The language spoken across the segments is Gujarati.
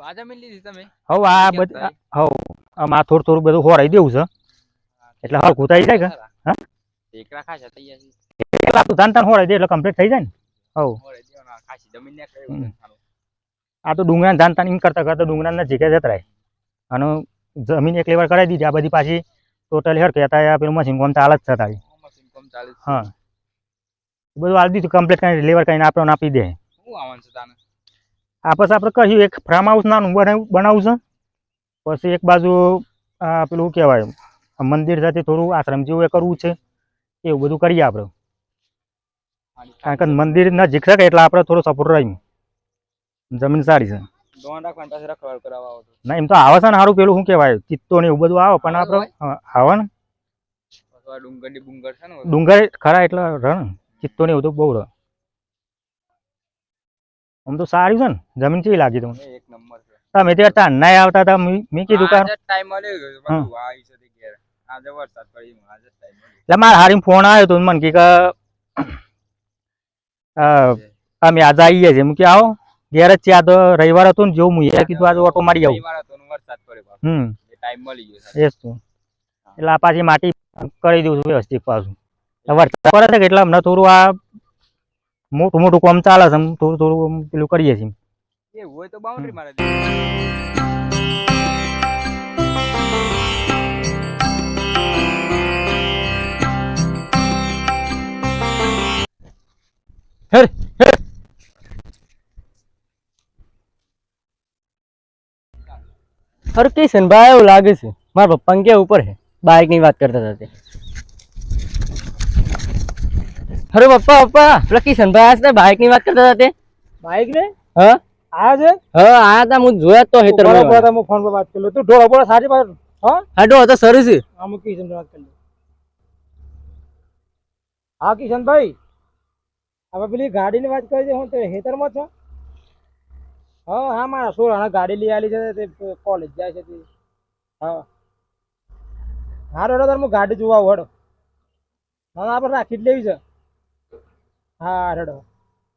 આજે મિલી દીધી તમે હવ આ બધું હવ આમાં થોડું થોડું બધું હોરાઈ દેવું છે એટલે હરખું થઈ જાય કે હા એકરા ખાસા થઈ જાય એકલા તું તાન તાન હોરાઈ દે એટલે કમ્પ્લીટ થઈ જાય ને હવ હોરે દેવાના ખાસી જમીન ને કઈ આ તો ડુંગરા ધાન તાન એમ કરતા કરતા ડુંગરા જીકે જતા રહે અને જમીન એક લેવલ કરાવી દીધી આ બધી પાછી ટોટલી હર કહેતા પેલું મશીન કોમ ચાલે જ છે તારી મશીન કોમ ચાલે હા બધું આલી દીધું કમ્પ્લીટ કરીને લેવલ કરીને આપણે આપી દે હું આવવાનું છે તાને આ પછી આપણે કહ્યું એક ફાર્મ હાઉસ નાનું બનાવવું છે પછી એક બાજુ પેલું શું કહેવાય મંદિર સાથે થોડું આશ્રમ જેવું એ કરવું છે એવું બધું કરીએ આપણે કારણ કે મંદિર નજીક છે કે એટલે આપણે થોડો સપોર્ટ રહીએ જમીન સારી છે દોણ રાખવાનું પાછું રખવાળ કરાવવા આવો તો ના એમ તો આવે છે ને સારું પેલું શું કહેવાય ચિત્તો ને એવું બધું આવે પણ આપણે આવે ને અથવા ડુંગરની બુંગર છે ને ડુંગર ખરા એટલે રણ ચિત્તો ને એવું તો બહુ રહે આમ તો સારું છે ને જમીન કેવી લાગી તમને એક નંબર છે તમે ત્યાં તાન ના આવતા હતા મેં કીધું કાર આજે ટાઈમ મળ્યો બધું આવી છે ઘેર આજે વરસાદ પડી આજે ટાઈમ મળ્યો એટલે મારા હારી ફોન આવ્યો તો મને કે અમે આજે આવીએ છીએ કે આવો ઘેર જ છે આ તો રવિવાર હતો ને જેવું હું કીધું આજે ઓટો મારી આવું વરસાદ પડ્યો ટાઈમ મળી એ ગયો જ તો એટલે આ પાછી માટી કરી દઉં છું વ્યવસ્થિત પાછું વરસાદ પડે છે કે એટલે હમણાં થોડું આ મોટું મોટું કામ ચાલે છે થોડું થોડું પેલું કરીએ છીએ એવું હોય તો બાઉન્ડ્રી મારે अरे किशन भाई એવું લાગે છે મારા પપ્પા કે ઉપર है बाइक ની વાત करता था अरे पप्पा पप्पा પેલા કિશન ભાઈ આજ बाइक ની વાત करता था બાઈક ને हाँ આયા છે हाँ आया था मुझे જોયા તો હેતર હું ફોન પર વાત કરી લો તું ઢોળા બોળા સારી બાર હા હાડો તો સર છે આમ કિશન વાત કરી લો હા કિશનભાઈ હવે પેલી ગાડીની વાત કરી દે હું તે હેતરમાં છો હા હા મારા સોરાના ગાડી લઈ આલી છે તે કોલેજ જાય છે હા હા રેડો તાર હું ગાડી જોવા આવું હેડો હા આપણે રાખી જ લેવી છે હા રેડો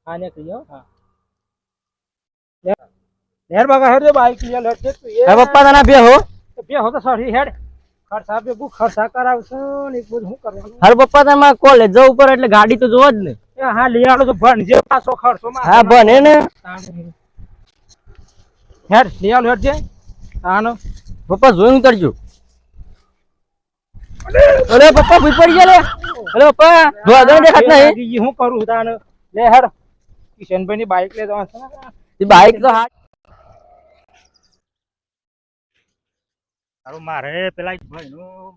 હા ને કહીએ હા હેડ બગા હેડ બાઈક લઈ લે હેડ તું હે પપ્પા તને બે હો તો સોરી હેડ ખર્ચા બે બુ ખર્ચા કરાવશું ને એક બધું શું કરવાનું અરે પપ્પા તમે કોલેજ જવું ઉપર એટલે ગાડી તો જોવા જ ને એ હા લઈ આલો તો ભણ જે પાછો ખર્ચો માં હા બને ને હેડ લઈ આલો હેડ જે આનો પપ્પા જોઈ ઉતરજો અરે પપ્પા ભૂઈ પડી ગયા લે અરે પપ્પા જો આગળ દેખાત નહીં હું કરું તાને લે હેડ કિશનભાઈ ની બાઈક લે જવા છે એ બાઈક તો હા સારું મારે પેલા ભાઈ નું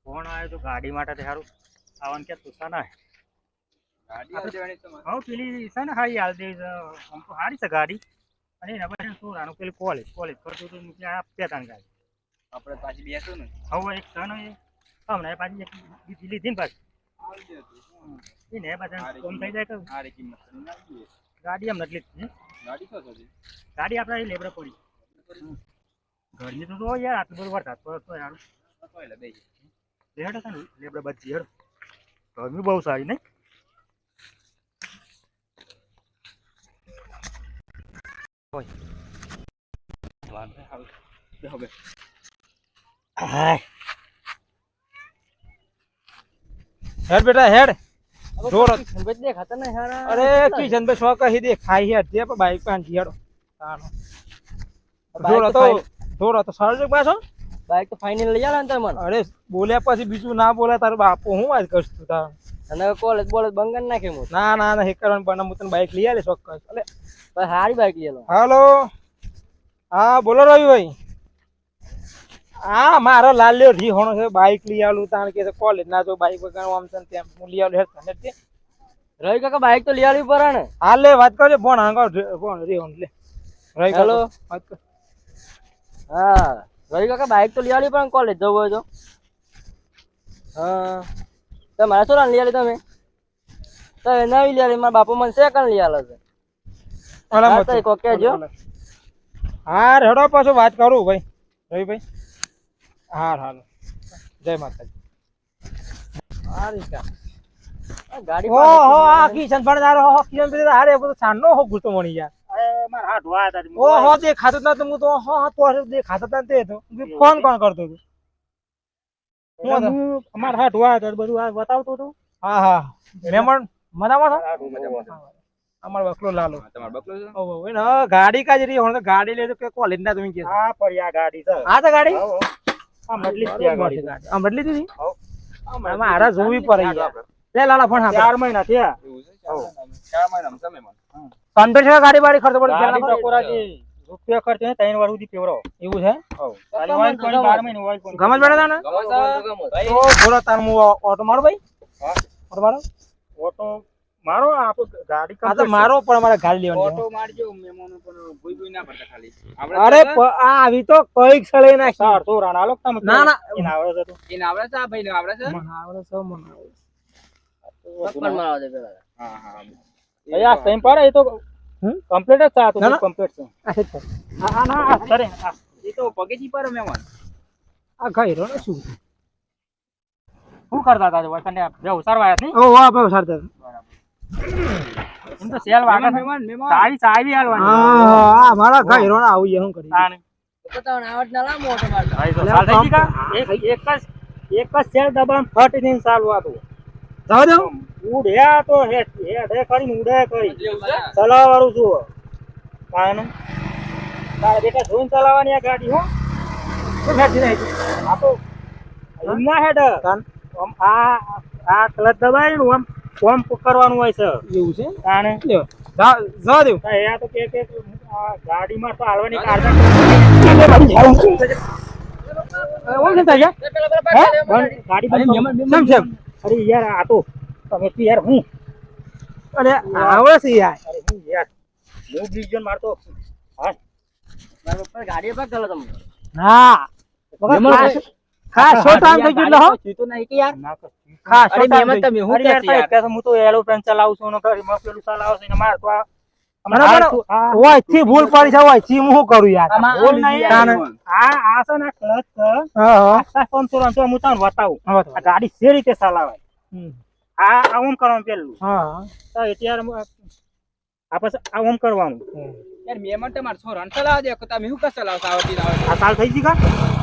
ફોન આવ્યો તો ગાડી માટે સારું આવવાનું ક્યાં તુસા ના ગાડી આ દેવાની તમારે હા પેલી છે ને હારી હાલ દે આમ તો સારી છે ગાડી અને એના પછી શું રાનું પેલું કોલેજ કરતું હતું આપ્યા તા ગાડી આપણે પાછી બેસો ને હવે એક છે ને હમણાં પાછી એક બીજી લીધી ને પાછી એને પાછા કોમ થઈ જાય તો સારી કિંમત ગાડી એમ નથી લીધી ગાડી શું થતી ગાડી આપણે લેબડે પડી ઘરની તો યાર આટલું બધું વરસાદ પડે તો યાર એટલે બે લેડ હતા ને લેબડે બચી હેડ ગરમી બહુ સારી નહીં હેડ બેટા હેડ દેખાતા નહીં હારા અરે કિશનભાઈ શો કહી દે ખાઈ હેડ જે બાઈક પર હેડો થોડો તો સરસ પાછો બાઈક તો ફાઇનલ લઈ આલે ને તમને અરે બોલ્યા પછી બીજું ના બોલે તારો બાપુ હું વાત કરશું તાર અને કોલેજ બોલેજ બંગન નાખે હું ના ના ના હેકરન પણ હું તને બાઈક લઈ આલે ચોક્કસ અલે બસ હારી બાઈક લઈ લો હાલો હા બોલો રવિભાઈ હા મારો લાલ્યો રી હોણો છે બાઈક લઈ આલું તાણ કે કોલેજ ના જો બાઈક વગાડો આમ છે તેમ હું લઈ આલું હેડ રવિ કાકા બાઈક તો લઈ આલવી પડે ને હા લે વાત કરજો ફોન હાંગો ફોન રી હોણ લે રવિ હેલો વાત કર હા રવિ કાકા બાઈક તો લઈ આલવી પડે કોલેજ જવું હોય તો હા તમારે શું લઈ આલી તમે તો નવી લઈ આલી મારા બાપુ મને સેકન્ડ લઈ આલે છે કેજો હા રેડો પાછો વાત કરું ભાઈ રવિભાઈ હા હાલો જય માતાજી હારી કા ગાડી હો હો આ કિશન પણ તારો હો કિશન પણ હારે બધું સાનો હો ગુતો મણી યાર મારા હાથ વાયા હતા. ઓહો દેખાતો જ નતો. હું તો તો દેખાતો જ નતો એ તો. ફોન કોણ કરતો હતો? હું મારા હાથ વાયા હતા બધું આ બતાવતો હતો. હા હા મહેમાન મજામાં છો? મજામાં. અમારો બકલો લાલો. તમારો બકલો છે? ઓહો એને ગાડી કાજ રહી. હવે ગાડી લે તો કે કોલેજ ના તમે કે આ પડી આ ગાડી છે. આ તો ગાડી હઉ. આ મતલી જ છે આ ગાડી. આમ બદલી દીધી. હઉ. મારા જોવી પડે યાર. લે લાલા ફોન આપો. 4 મહિના થયા. એવું છે? ચાર મહિનામાં તમે મને. પંદર છે ગાડી બાડી ખર્ચો પડી ગાડી પેલા ટકોરાજી રૂપિયા ખર્ચે 3 વાર સુધી પેવરો. એવું છે હઉ. ખાલી વાઈન કોણ 12 મહિના વાઈન કોણ. ગમત બેઠા તા ને ભાઈ તો બોલો તાર હું ઓટો મારો ભાઈ. હા. ઓટો મારો. ઓટો મારો આપ ગાડી આ તો મારો પણ અમારે ગાડી લેવાની ઓટો મારજો મહેમાનો પણ ભૂઈ ના પડતા ખાલી. છે. અરે આ આવી તો કઈક સળે નાખી. 400 રાણા લોક તમે. ના, ના. ઈને આવડે છે તો. એને આવડે છે આ ભાઈને આવડે છે? મને આવડે છે, મને આવડે. પપ્પા મારવા દે પેલા. હા હા. એ આ સેમ પાડે એ તો કમ્પ્લીટ જ છે. આ તો ના, ના. કમ્પ્લીટ છે. આ છે જ છે. આ ના આ સરે આ એ તો પગેથી પર મહેમાન. આ ગયરો ને શું? શું કરતા હતા વસંત બે ઉસારવાયા નહીં. ઓ વાહ ભાઈ સરદાર. એમ તો સેલ વાગા મહેમાન મહેમાન. ચાવી ચાવી હાલવાની. હા મારા ગયરો ને આવું શું કરી. તાને પપ્પા તને આવડ ના લા મોટો મારતા. ભાઈ તો સાલ થઈ ગઈ કા? એક જ સેલ દબાણ ફટ દઈને ચાલુ હતું. જવા દો. ઉડ્યા તો હેડ કરીને ઉડે કરી એવું છે? ચલાવવાનું છું તાને તારે બેટા જોઈને ચલાવવાની આ ગાડી હો. શું ફેરથી નહીં? આ તો એમના હેડ કાન આમ આ ક્લચ દબાવીને આમ કરવાનું હોય છે એવું છે. તાને લ્યો જવા દો. આ તો કે આ ગાડીમાં તો હાલવાની કાઢતા ઓમ છે ગયા. ગાડી બંધ કેમ છે? અરે યાર આ તો તમે તો યાર હું અરે આવડે છે યાર. અરે હું યાર હું ડિવિઝન મારતો હા મારા પપ્પા ગાડી પર ગયો તમે. હા ખાસ શો ટાઈમ થઈ ગયો હો. તું તો નહીં કે યાર. ના કર ખાસ શો અરે ટાઈમ મહેમાન તમે હું અરે યાર કે યાર. હું તો એરોપ્લેન ચલાવું છું ને ઘરમાં પેલું ચલાવું છું ને માર તો ઓય થી ભૂલ પડી છે. ઓય થી હું શું કરું યાર? આમાં ભૂલ નહીં તાને. આ છે ને ક્લચ છે હા હા. આ કંટ્રોલ તો હું તમને બતાવું હા આ ગાડી જે રીતે ચલાવાય હમ. આ ઓમ કરવાનું પેલું હા તો અત્યારે આ પછી આ ઓમ કરવાનું યાર મહેમાન તમારે છોરાને ચલાવવા દે કે તમે શું કર ચલાવતા આવતી ના આવડે? આ સાલ થઈ ગઈ કા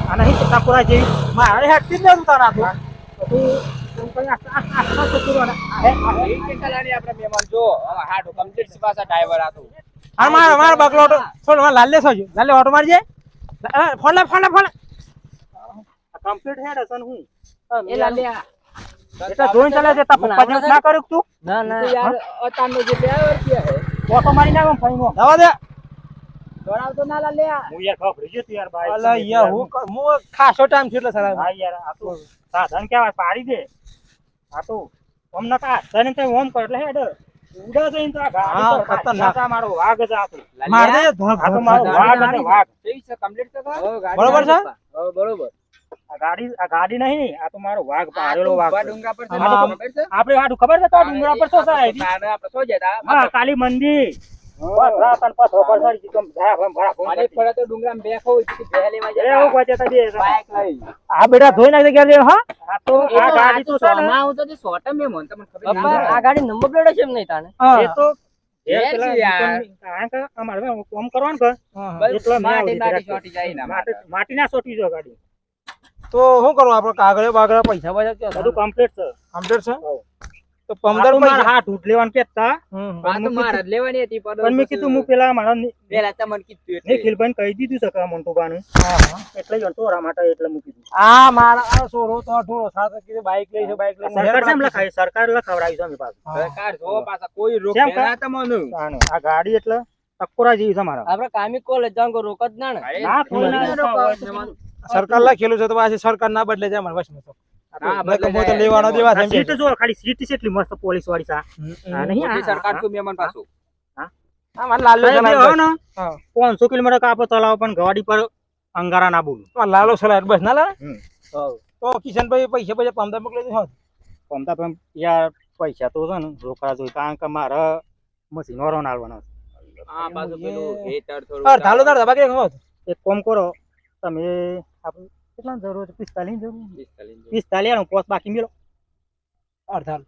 આ નહીં ટકોરા જેવી મારે હેડતી જ નતું તારા તો. એ કે કલાની આપણે મહેમાન જો આમાં હાડો કમ્પ્લીટ પાછા ડ્રાઈવર આતો. આ માર બકલો ઓટો છોડ માર લાલે સોજો લાલે ઓટો મારજે. ફોન લે કમ્પ્લીટ હેડ હશે ને હું એ લાલ્યા. એટલે જોઈને ચાલે છે તા પપ્પા જેવું ના કરું તું ના ના. યાર અતારનો જે ડ્રાઈવર કે હે ઓટો મારી નાખો ફાઈનો જવા દે. દોડાવતો ના લાલ્યા. હું યાર ખબર છે તું યાર ભાઈ અલા યાર હું ખાસો ટાઈમ થયો એટલે સલાહ. હા યાર આ તો સાધન કેવાય પાડી દે આ તો ઓમ નકા તને તે ઓમ કર એટલે હેડ ઉડા જઈને તો આ ગાડી હા, પર ખતરનાક. ખાસા મારો વાઘ જ આ તો માર દે આ તો મારો વાઘ છે વાઘ કેવી છે કમ્પ્લીટ તો કર. બરોબર છે. બરોબર. આ ગાડી નહીં આ તો મારો વાઘ પાડેલો વાઘ છે. ડુંગરા પર છે. હા. ખબર છે? આપણે આડું ખબર છે તો આ ડુંગરા પર તો સાહેબ તારે આપણે શું જતા? હા કાલી મંદિર બસ રાત અને પથરો પર સારી જીકમ ભરા અને એક ફરે તો ડુંગરામાં બેઠો હોય છે, બે લેવા એ જતા. હું કહે છે બે બાઈક લઈ. આ બેટા ધોઈ નાખે ક્યારે હા. આ તો આ ગાડી તો છે ને સોમાં આવતો તે સોટા મેં મન તમને ખબર પપ્પા ના આ ગાડી નંબર પ્લેટ છે એમ નહીં તાને. એ તો એ યાર પેલા છે યાર. કારણ કે અમારે કોમ કરવાનું કે બસ એટલો મેં માટી આવડી માટી રાખી. ચોંટી જાય ના માટી ના સોટી જો ગાડી તો શું કરવું આપણે કાગળે બાગળે પૈસા બચા બધું કમ્પ્લીટ છે કમ્પ્લીટ છે. હોવ. તો આ 15 તો મારા પૈસા. હાથ ઉઠ લેવાનું કેતા આ તો મારે જ લેવાની હતી પણ મેં કીધું હું પેલા મારા પેલા તમને કીધું એટલે. નિખિલભાઈ કહી દીધું છે કે મોન્ટુબાનું એટલે જ ટોરા માટે એટલે મૂકી દીધું આ મારા સોરો તો થોડો સાથે કીધું બાઈક લઈ છે બાઈક લઈ સરકાર કેમ લખાય સરકાર લખાવડાવી છે અમે પાછું સરકાર જો પાછા કોઈ રોકે કેમ ના તમને. આને આ ગાડી એટલે ટકોરા જેવી છે મારા આપણે કામી કોલેજ જાવ રોક જ ના ને. ના કોઈ ના ના રોકાવે. રોકાવે. સરકાર લખેલું છે તો પાછી સરકાર ના બદલે છે અમારા વશમાં તો. હા, નકર બદલે હું તો જાય. લેવાનો દેવા આ થાય સીટ જો ખાલી સીટ કેટલી મસ્ત પોલીસ વાળી છે આ નહીં મોટી આ સરકાર શું મહેમાન પાછું. આ મારે લાલો આ બે સલાડ હોય બસ. ને હા. 500 કિલોમીટર કાપો ચલાવો પણ ગાડી પર અંગારા ના બોલું મારે લાલો સલાડ બસ ના લાલે. હમ. તો કિશનભાઈ પૈસા પમદા મોકલી દો. પમતા પણ યાર પૈસા તો છે ને રોકડા જોઈએ કારણ કે મારે મશીન વાળો નાલવાનો હા પાછું પેલું હેતર થોડું અરે ધાલો તાર ધબા કે ખો. એક કામ કરો તમે આપણે કેટલા જરૂર છે 45 જરૂર 45. 45 આનું પોસ્ટ બાકી મેલો અરે ધાલો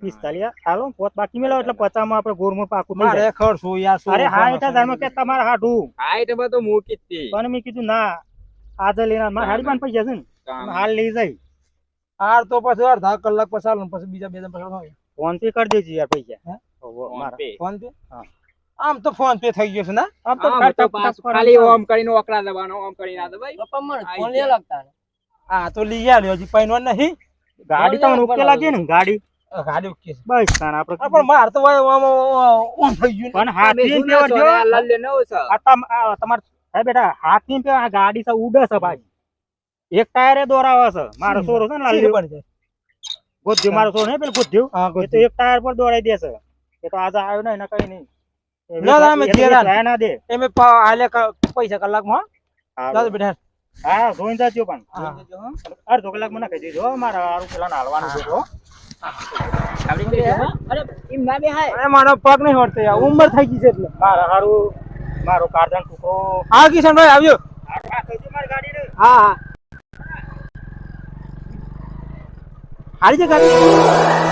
45 હાલો પોત બાકી મેળવો એટલે 50 માં આપણે ગોરમોર પાકું થઈ મારે જાય. ખર્ચું યાર શું અરે હા એટલે જાણો કે તમારે હાડું હા એટલે બધું મૂકી જ હતી. પણ મેં કીધું ના આજે લઈને મારા હાડી પણ પૈસા છે ને તમે હાલ લઈ જાય હાર તો પછી અડધા કલાક પછી આલું, પછી બીજા 2 પછી હોય ફોન પે કરી દેજો યાર પૈસા હે? ઓહો, ફોન મારા. પે. ફોન પે હા. આમ તો ફોન પે થઈ ગયો છે ને આમ તો આમ ખાલી તો ટપ પાછું ટપ ખાલી કરીને ઓમ કરીને ઓકળા દબાનો ઓમ કરીને આ દબાઈ. પપ્પા મને આઈ ફોન ગયા. લે લાગતા ને. આ તો લઈ આવ્યો હજી પૈનો નહીં. ગાડી તમને ઓકે લાગી ને ગાડી ગાડી ઓકે છે. બસ તાણ આ આપણે પણ માર તો ઓમ થઈ ગયું ને. પણ તમે હાથી જૂના છો ને, આ લાલ્ય નવો છે. તમાર હે બેટા હાથી પે આ ગાડી છે ઉડે છે ભાઈ એક ટાયરે દોરાવે છે મારો સોરો છે ને સીધી લાલ્યો પડી જાય. ગોધ્યો મારો સોરો ને પેલો ગોધ્યો હા, એ તો ગોતી. એક ટાયર પર દોડાઈ દેશે એ તો આજે આવ્યો ને એના કઈ નહીં ના, ના, અમે એ તો ઘેર લાયા ના દે એમે આલે પૈસા કલાકમાં ચાલ બેટા. હા જોઈને જાજો પણ હા. અડધો કલાક મને કહી દેજો હો, મારા હારું પેલા નાલવાનું છે હો. અરે એમ ના બે હાય. અરે મારો પગ નહીં હોડતો યાર, ઉંમર થઈ ગઈ છે એટલે. મારા હારું મારો કારજાન ટુકડો હા કિશન ભાઈ આવ્યો. આ કહેજો મારી ગાડી રે હા હા હારી છે ગાડી.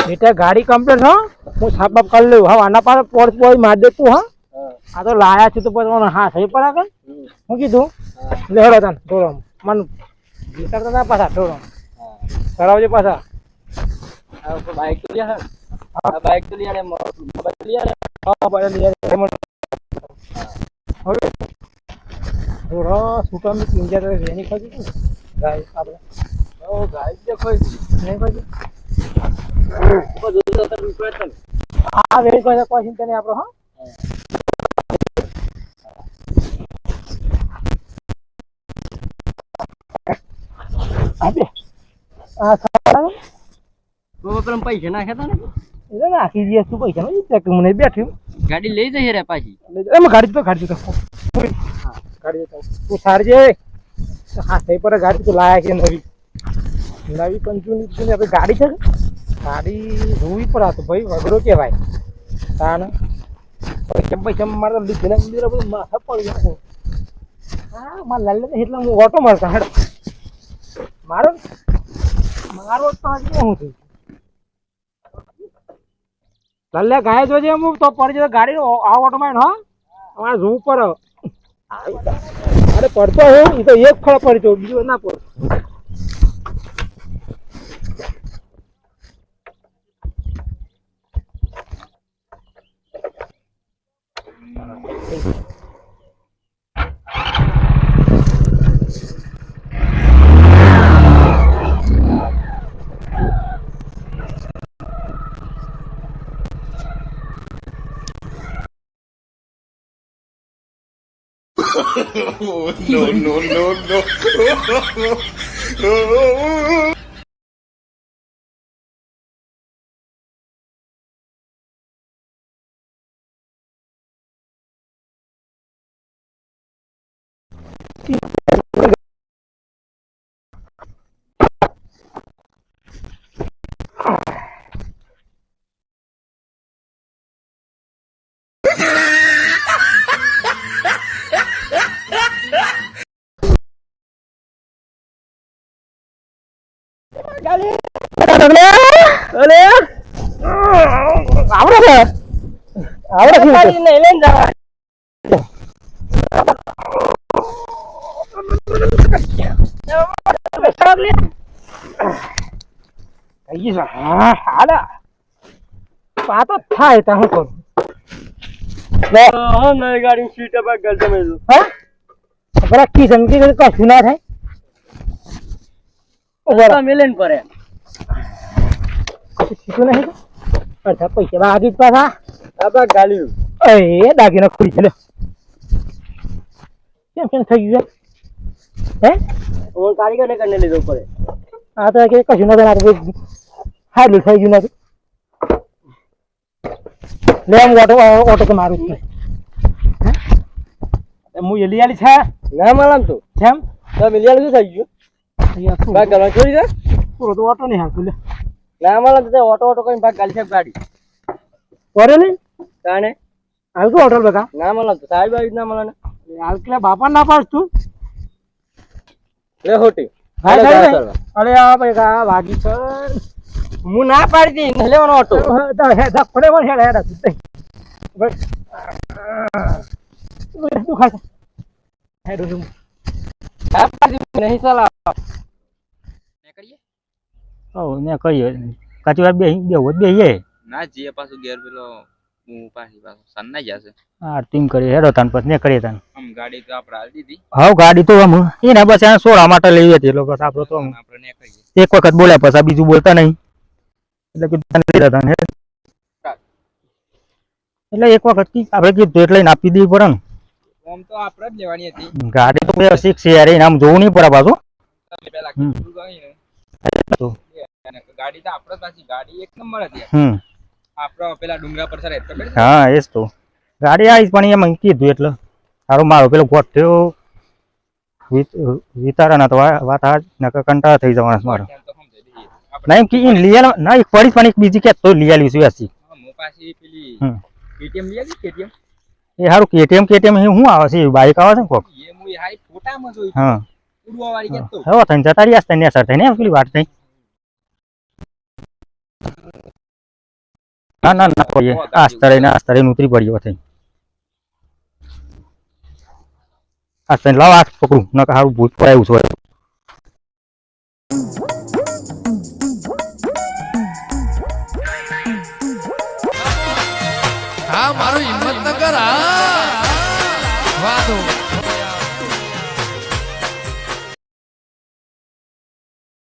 બેટા ગાડી કમ્પ્લીટ હો, હું સાફ બાફ કરી લઉં. હા આના પાસે પોર્ચ પોઈ માર દે તું. હા આ તો લાયા છે તો પછી હા થઈ પડે કે હું કીધું લે હેડો તને થોડો મન વિચારતા ના પાછા થોડો કરાવજે પાછા. બાઈક તો લ્યા હે. આ બાઈક તો લ્યા ને મોબાઈલ તો લ્યા ને. હા બરાબર લઈ આવે. હવે થોડો સુકા મી કિંજા તો વેની ખાજી તું ગાય આપણે ઓ ગાઈડ દેખો ઈ. નહીં ખાજી. ઉપર જોજો તો રૂપિયા છે ને. આ વેની ખાજા કોઈ ચિંતા નહીં આપણો. હા આપે આ સારા તો પેલા પૈસા નાખ્યા તા ને. એટલે નાખી દઈએ તું પૈસા નહીં ચેક મને બેઠ્યું ગાડી લઈ જઈએ રે પાછી. એમાં ગાડી તો હા ગાડી તો તું સારજે. હા થઈ પર ગાડી તો લાયા છે નવી નવી પંચુની છે આપણે ગાડી છે ગાડી જોવી પડે તો ભાઈ વગડો કહેવાય તાન પૈસા પૈસા મારે લીધેલા લીધેલા બધું માથા પડી જાય. હા મારે લાલ એટલે હું ઓટો મારતા હેડ મારો તો હજી હું છું લાલ્યા ગાય જોજે હું તો પડી જતો ગાડી આ ઓટો માં હા અમારે જોવું પડે. અરે પડતો હું એ તો એક ફળ પડતો બીજો ના પડે. no, no, no, no. થાય તા હું કરું હા નવી ગાડી સીટ પર ગલ તમે જો. હા બરા કી જંગી કશું ના થાય. ઓલા મેલેન પડે. શીખું નહીં અડધા પૈસા બાકી જ પાછા આબા ગાલ્યું. એ દાગીના ખુલી છે કેમ કેમ થઈ ગયું હે ઓન કારીગર ને કરીને લીધો પડે. આ તો કે કશું નથી નાખતું હાર્ડલી થઈ ગયું નથી. લે આમ ઓટો તો મારું જ હું એ લીયાલી છે ના માલમ તો કેમ તો મિલિયા શું થઈ ગયું. બા ગલા છોડી દે. પૂરો તો ઓટો નહીં હાલતું લે ના મળે તો ઓટો ઓટો કરીને ભાગ ગાડી સાહેબ ગાડી કરે નહીં તાણે હાલ તો હોટલ બકા ના મળે તો સાહેબ આવી ના મળે ને હાલ કે બાપા ના પાડ તું લે હોટી હા હાલો સાહેબ. ગાડી ચાલવા. અરે આ ભાઈ આ વાગી છે હું ના પાડી દી લેવાનો ઓટો પડે પણ હેડ હેડ તું ખાય હેડ ના પાડી દી નહીં ચલાવ ને કરીએ ને કહીએ કાચી વાર બે બેહીએ ના જે પાછું ઘેર પેલો હું પાછી પાછો સન ના જશે હા ટીમ કરી હેડો તાન પછી ને કરીએ તાન આમ ગાડી તો આપણે હાલ દીધી હાવ ગાડી તો આમ એને બસ એને સોળા માટે લઈ હતી એટલે બસ આપણે તો આમ આપણે ને કરીએ એક વખત બોલ્યા પછી આ બીજું બોલતા નહીં એટલે કીધું તને લઈ જતા ને એટલે એક વખત આપણે કીધું એટલે એને આપી દેવી પડે ને ઓમ તો આપણે જ લેવાની હતી ગાડી તો શીખ છે યાર એને આમ જોવું નહીં પડે પાછું તમે પેલા હમ. કીધું ગઈ ને તો. અને ગાડી તો આપણે પાછી ગાડી એક નંબર હતી હમ આપણો પેલા ડુંગરા પર સર ખબર છે? હા એ જ તો ગાડી આવી પણ એમ કીધું એટલે સારું મારો પેલો ગોઠ્યો વિતારા તો વાત આ નકર કંટાળા થઈ જવાના છે મારો ત્યાં તો સમજાઈ દઈએ આપણે ના એમ કે ઈ લઈ આલો ના એક પડી પણ એક બીજી કે તો લઈ આલી છું એસી હું પાછી પેલી હમ. KTM લઈ આવી KTM એ સારું કેટીએમ શું આવે છે બાઈક આવે છે ને કોક એ હું હાઈ ફોટામાં જોઈ હા ઉડવા વાળી કે તો હવે થઈને જતા રહ્યા છે ને સર થઈને એમ પેલી વાત થઈ ના ના ના પડીએ આ સ્તરે ઉતરી પડ્યો થઈ આ સ્તરે લાવ આ પકડું નકર સારું ભૂત પડાયું છે